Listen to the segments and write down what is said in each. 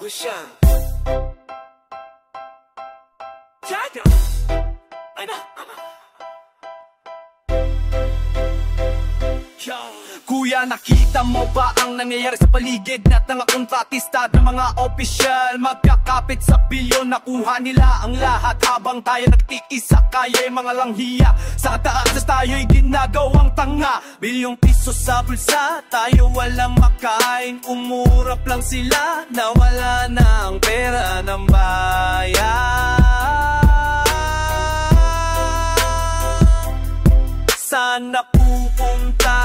Busyan. Jada. Ay na. Kuya, nakita mo ba ang nangyayari sa paligid? At mga kontratista ng mga opisyal magkakapit sa bilyon, nakuha nila ang lahat habang tayo nagtiisa. Kaya mga langhiya sa taas tayo'y ginagawang tanga. Bilyong piso sa bulsa, tayo walang makain. Umurap lang sila na wala na ang pera ng bayan. Sana pupunta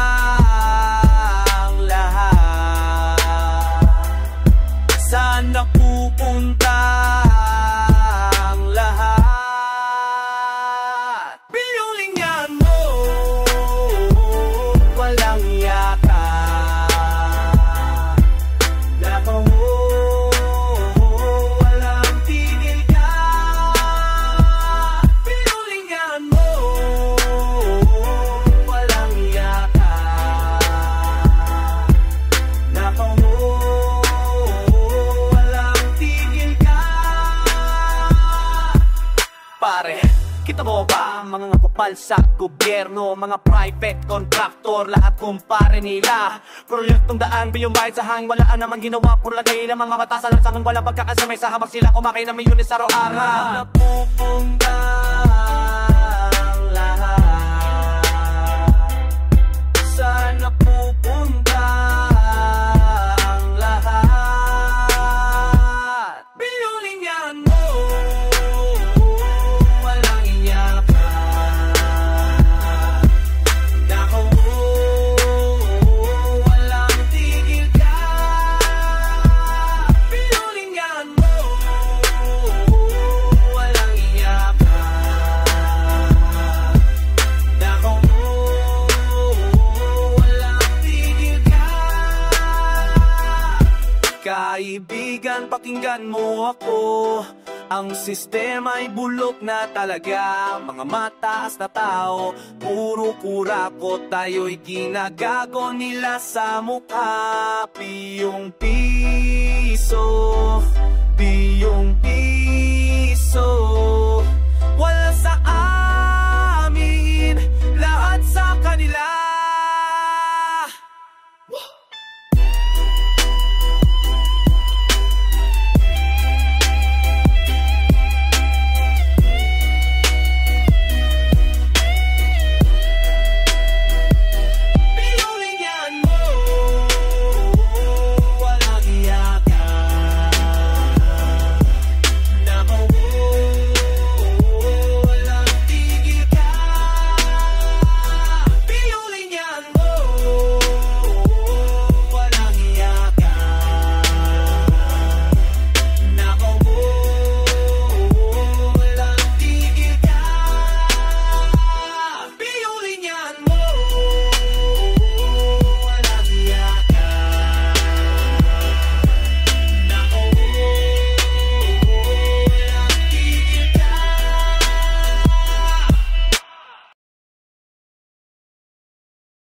ang lahat? Sana pupunta ang lahat? Bilyong linyan mo, walang yaka. Lakaw mo, walang tigil ka. Bilyong linyan mo, walang yaka. Lakaw mo, walang tigil ka. Pare, kita mo ba mga kapal sa gobyerno, mga private contractor, lahat kumpare nila. Proyektong daan, biyong bayad sa hangin, wala namang ginawa, puro lagay ng mga mata sa lansangan, walang pagkakasamay sa habang sila kumakain ng milyones sa araw-araw. Napupunta ang lahat. Sana pupunta ang lahat. Bilyong linyan mo, walang inyaka. Lakaw mo, walang tigil ka. Bilyong linyan mo, walang inyaka. Lakaw mo, walang tigil ka. Kaibigan, pakinggan mo ako. Ang sistema'y bulok na talaga. Mga mataas na tao, puro kurakot, tayo'y ginagago nila sa mukha. Piyong piso, piyong piso.